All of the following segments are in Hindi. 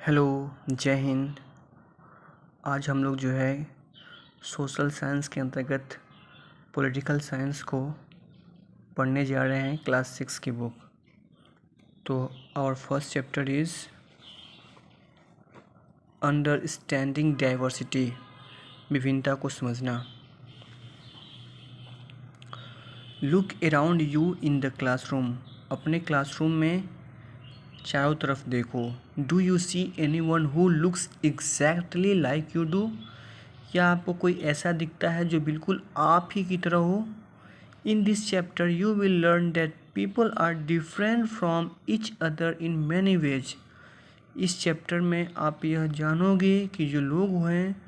हेलो, जय हिंद। आज हम लोग जो है सोशल साइंस के अंतर्गत पॉलिटिकल साइंस को पढ़ने जा रहे हैं, क्लास 6 की बुक। तो our first chapter is understanding diversity, विभिन्नता को समझना। Look around you in the classroom, अपने क्लासरूम में चारों तरफ देखो। Do you see anyone who looks exactly like you do, क्या आपको कोई ऐसा दिखता है जो बिल्कुल आप ही की तरह हो। In this chapter you will learn that people are different from each other in many ways. इस चैप्टर में आप यह जानोगे कि जो लोग हैं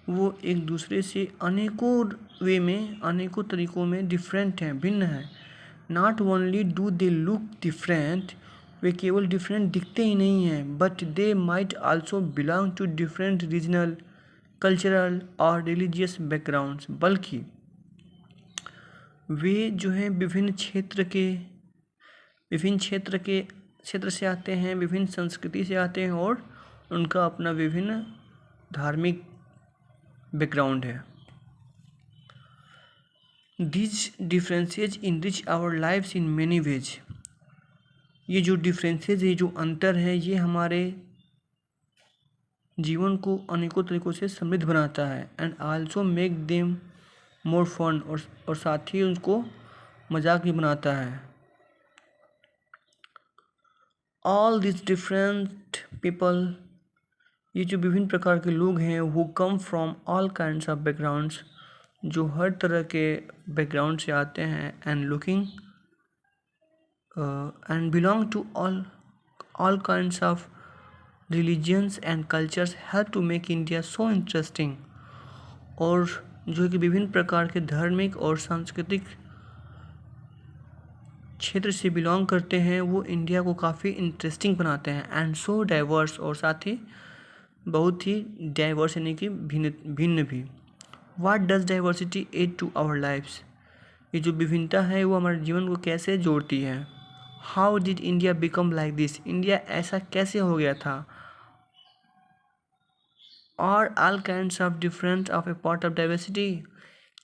वो एक दूसरे से अनेकों वे में, अनेकों तरीक़ों में डिफरेंट हैं, भिन्न हैं। Not only do they look different, वे केवल डिफरेंट दिखते ही नहीं हैं, but they might also belong to different regional, cultural और रिलीजियस बैकग्राउंड्स, बल्कि वे जो हैं विभिन्न क्षेत्र से आते हैं, विभिन्न संस्कृति से आते हैं और उनका अपना विभिन्न धार्मिक बैकग्राउंड है। These differences enrich our lives in many ways। ये जो डिफरेंसेस है, जो अंतर है, ये हमारे जीवन को अनेकों तरीक़ों से समृद्ध बनाता है। And also make them more fun, और साथ ही उनको मजाक भी बनाता है। ऑल दिस डिफरेंट पीपल, ये जो विभिन्न प्रकार के लोग हैं, who come from all kinds of backgrounds, जो हर तरह के बैकग्राउंड से आते हैं, and looking and belong to all kinds of religions and cultures, help to make India so interesting. और जो कि विभिन्न प्रकार के धार्मिक और सांस्कृतिक क्षेत्र से बिलोंग करते हैं, वो इंडिया को काफ़ी इंटरेस्टिंग बनाते हैं। एंड सो डाइवर्स, और साथ ही बहुत ही डाइवर्स यानी कि भिन्न भी। What does diversity add to our lives, ये जो विभिन्नता है वो हमारे जीवन को कैसे जोड़ती है। How did India become like this, India ऐसा कैसे हो गया था। Are all kinds of difference of a part of diversity,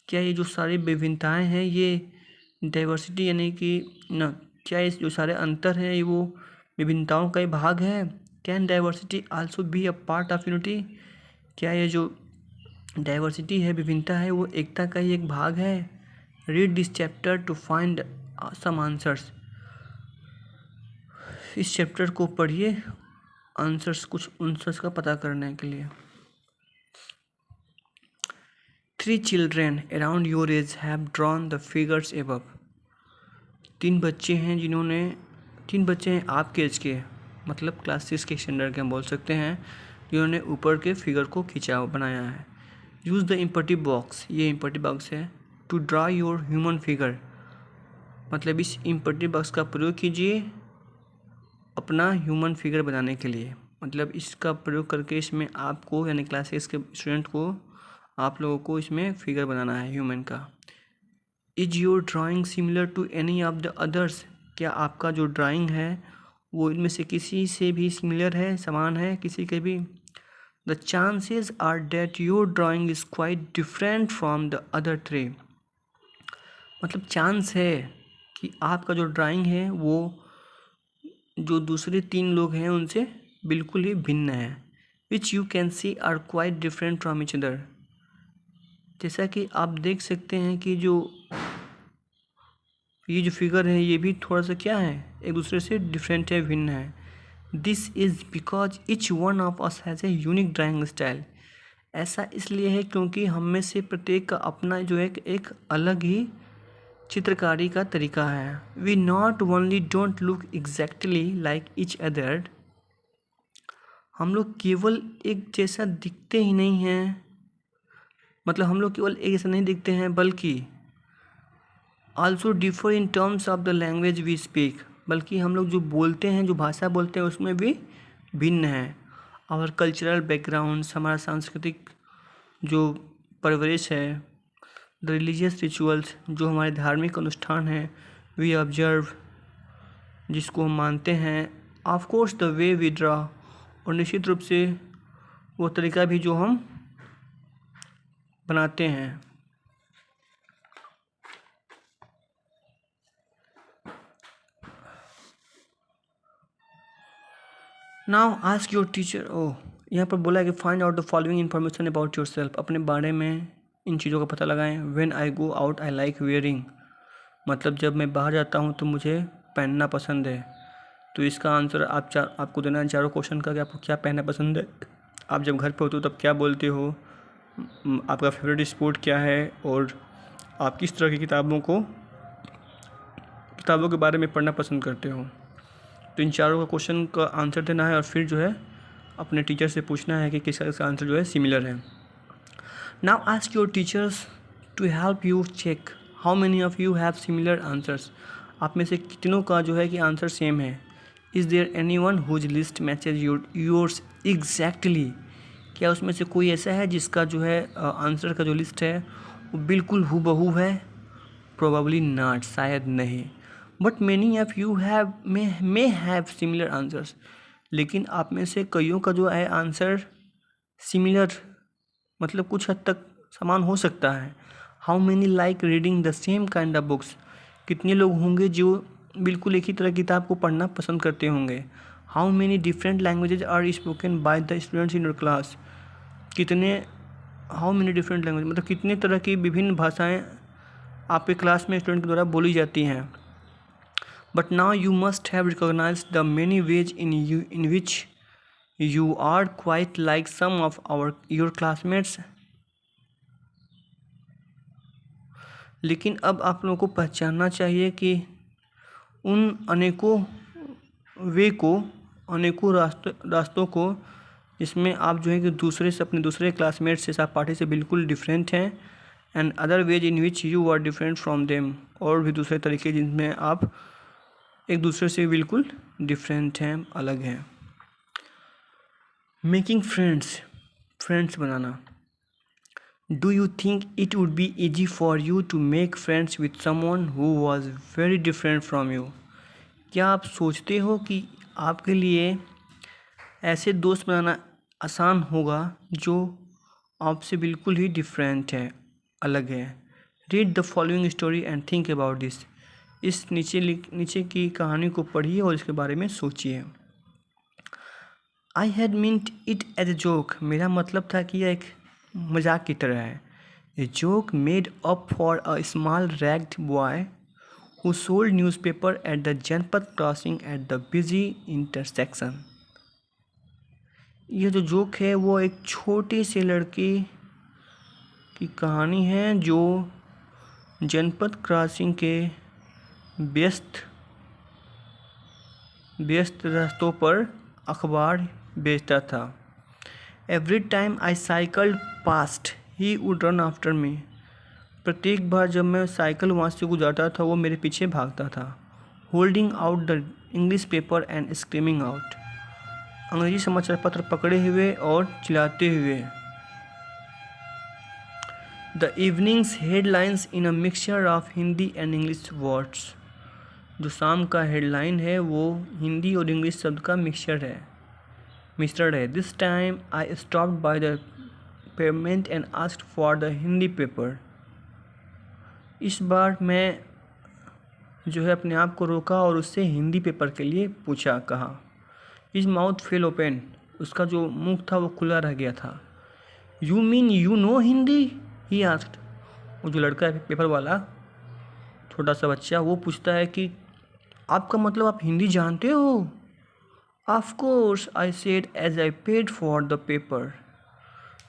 क्या ये जो सारी विभिन्नताएं हैं ये डाइवर्सिटी यानी कि न, क्या ये जो सारे अंतर हैं ये वो विभिन्नताओं का ही भाग है। Can diversity also be a part of unity, क्या ये जो डाइवर्सिटी है, विभिन्नता है, वो एकता का ही एक भाग है। Read this chapter to find some answers, इस चैप्टर को पढ़िए कुछ आंसर्स का पता करने के लिए। 3 children around your age have drawn the figures above। 3 बच्चे हैं आपके एज के, मतलब क्लास 6 के स्टैंडर्ड के हम बोल सकते हैं, जिन्होंने ऊपर के फिगर को बनाया है। यूज़ द इम्परेटिव बॉक्स, ये इम्परेटिव बॉक्स है, to draw your human figure, मतलब इस इम्परेटिव बॉक्स का प्रयोग कीजिए अपना ह्यूमन फिगर बनाने के लिए। मतलब इसका प्रयोग करके इसमें आपको यानी क्लास 6 के स्टूडेंट को, आप लोगों को इसमें फिगर बनाना है ह्यूमन का। Is your drawing similar to any of the others, क्या आपका जो ड्राइंग है वो इनमें से किसी से भी सिमिलर है, समान है किसी के भी। The chances are that your drawing is quite different from the other 3, मतलब चांस है कि आपका जो ड्राइंग है वो जो दूसरे 3 लोग हैं उनसे बिल्कुल ही भिन्न है। Which you can see are quite different from each other, जैसा कि आप देख सकते हैं कि ये जो फिगर है ये भी थोड़ा सा क्या है, एक दूसरे से डिफरेंट है, भिन्न है। This is because each one of us has a unique drawing style, ऐसा इसलिए है क्योंकि हम में से प्रत्येक का अपना जो एक अलग ही चित्रकारी का तरीका है। We not only don't look exactly like each other, हम लोग केवल एक जैसा दिखते ही नहीं हैं, मतलब हम लोग केवल एक जैसा नहीं दिखते हैं, बल्कि also differ in terms of the language we speak, बल्कि हम लोग जो बोलते हैं, जो भाषा बोलते हैं उसमें भी भिन्न है। और कल्चरल बैकग्राउंड्स, हमारा सांस्कृतिक जो परवरिश है, द रिलीजियस रिचुअल्स, जो हमारे धार्मिक अनुष्ठान हैं, वी ऑब्जर्व, जिसको हम मानते हैं, of course the way we draw, और निश्चित रूप से वो तरीका भी जो हम बनाते हैं। Now ask your teacher. Oh, यहाँ पर बोला है कि find out the following information about yourself. अपने बारे में इन चीज़ों का पता लगाएं। When I go out I like wearing, मतलब जब मैं बाहर जाता हूँ तो मुझे पहनना पसंद है। तो इसका आंसर आपको देना है चारों क्वेश्चन का कि आपको क्या पहनना पसंद है। आप जब घर पे होते हो तब क्या बोलते हो, आपका फेवरेट स्पोर्ट क्या है, और आप किस तरह की किताबों के बारे में पढ़ना पसंद करते हो। तो इन चारों का क्वेश्चन का आंसर देना है और फिर जो है अपने टीचर से पूछना है कि किसका इसका आंसर जो है सिमिलर है। Now ask your teachers to help you check how many of you have similar answers. आप में से कितनों का जो है कि आंसर सेम है। Is there anyone whose list matches yours exactly. क्या उसमें से कोई ऐसा है जिसका जो है आंसर का जो लिस्ट है वो बिल्कुल हूबहू है। प्रोबेबली नॉट, शायद नहीं। But many of you have may have similar answers. लेकिन आप में से कईयों का जो है आंसर सिमिलर, मतलब कुछ हद तक समान हो सकता है। How many like reading the same kind of books. कितने लोग होंगे जो बिल्कुल एक ही तरह की किताब को पढ़ना पसंद करते होंगे। How many different languages are spoken by the students in your class. How many different language मतलब कितने तरह की विभिन्न भाषाएं आपके क्लास में स्टूडेंट के द्वारा बोली जाती हैं। But now you must have recognise the many ways in which you are quite like some of your classmates. लेकिन अब आप लोगों को पहचानना चाहिए कि उन अनेकों रास्तों को इसमें आप जो है कि अपने दूसरे क्लासमेट से सहपाठी से बिल्कुल डिफरेंट हैं। And other ways in which you are different from them, और भी दूसरे तरीके जिनमें आप एक दूसरे से बिल्कुल डिफरेंट हैं, अलग हैं। मेकिंग फ्रेंड्स बनाना। Do you think it would be easy for you to make friends with someone who was very different from you. क्या आप सोचते हो कि आपके लिए ऐसे दोस्त बनाना आसान होगा जो आपसे बिल्कुल ही डिफरेंट है, अलग है। Read the following story and think about this. इस नीचे की कहानी को पढ़िए और इसके बारे में सोचिए। I had meant it as a joke. मेरा मतलब था कि यह एक मजाक की तरह है। A joke made up for a small ragged boy who sold newspaper at the Janpad crossing at the busy intersection. यह जो जोक है वो एक छोटे से लड़के की कहानी है जो जनपद क्रॉसिंग के व्यस्त रास्तों पर अखबार बेचता था। Every time I cycled past he would run after me. प्रत्येक बार जब मैं साइकिल वहाँ से गुजरता था वो मेरे पीछे भागता था। Holding out the English paper and screaming out. अंग्रेजी समाचार पत्र पकड़े हुए और चिल्लाते हुए। The evenings headlines in a mixture of Hindi and English words. जो शाम का हेडलाइन है वो हिंदी और इंग्लिश शब्द का मिश्रण है। This time I stopped by the payment and asked for the Hindi paper. इस बार मैं जो है अपने आप को रोका और उससे हिंदी पेपर के लिए कहा। His mouth fail open. उसका जो मुंह था वो खुला रह गया था। You mean you know Hindi, he asked. वो जो लड़का है पेपर वाला, छोटा सा बच्चा, वो पूछता है कि आपका मतलब आप हिंदी जानते हो। Of course I said as I paid for the paper.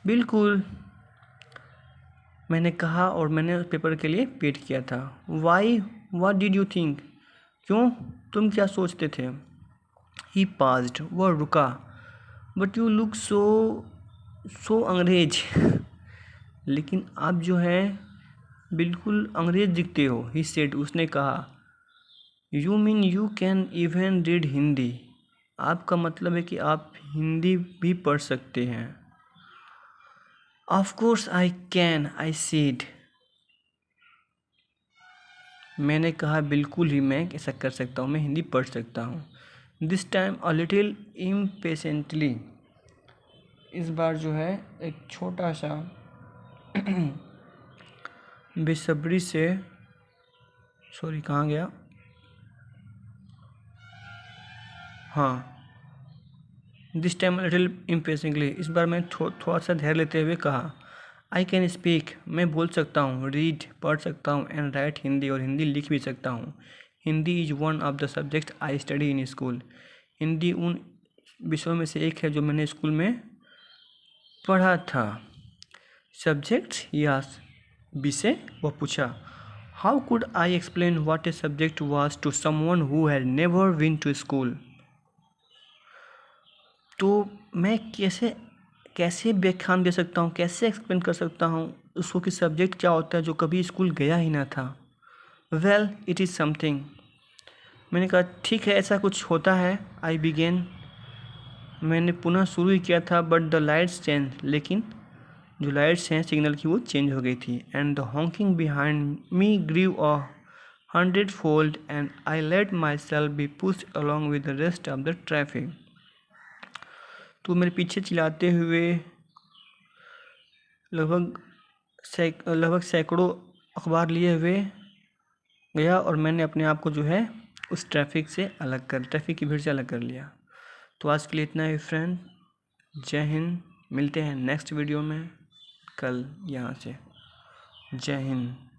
बिल्कुल, मैंने कहा और मैंने उस पेपर के लिए पेड किया था। Why, what did you think. क्यों, तुम क्या सोचते थे। ही पाज्ड, वह रुका। बट यू लुक सो अंग्रेज। लेकिन आप जो है बिल्कुल अंग्रेज दिखते हो। ही सेड, उसने कहा। You mean you can even read Hindi. आपका मतलब है कि आप हिंदी भी पढ़ सकते हैं। Of course I can, I said. मैंने कहा बिल्कुल ही मैं ऐसा कर सकता हूँ, मैं हिंदी पढ़ सकता हूँ। This time a little impatiently. इस बार जो है एक छोटा सा बेसब्री से, सॉरी कहाँ गया, हाँ, दिस टाइम लिटिल इम्पेशेंटली, इस बार मैं थोड़ा सा धैर्य लेते हुए कहा, आई कैन स्पीक, मैं बोल सकता हूँ, रीड पढ़ सकता हूँ, एंड राइट हिंदी, और हिंदी लिख भी सकता हूँ। Hindi is one of the subject I study in school, Hindi उन विषयों में से एक है जो मैंने स्कूल में पढ़ा था। सब्जेक्ट या विषय, वह पूछा। How could I explain what a subject was to someone who had never been to school, तो मैं कैसे व्याख्यान दे सकता हूँ, कैसे एक्सप्लेन कर सकता हूँ उसको कि सब्जेक्ट क्या होता है जो कभी स्कूल गया ही ना था। वेल इट इज़ समथिंग, मैंने कहा ठीक है ऐसा कुछ होता है। आई बिगेन, मैंने पुनः शुरू ही किया था, बट द लाइट्स चेंज, लेकिन जो लाइट्स हैं सिग्नल की वो चेंज हो गई थी। And the honking behind me grew a 100-fold and I let myself be pushed along with the rest of the traffic, तो मेरे पीछे चिल्लाते हुए लगभग सैकड़ों अखबार लिए हुए गया, और मैंने अपने आप को जो है उस ट्रैफिक की भीड़ से अलग कर लिया। तो आज के लिए इतना ही फ्रेंड, जय हिंद, मिलते हैं नेक्स्ट वीडियो में कल यहाँ से। जय हिंद।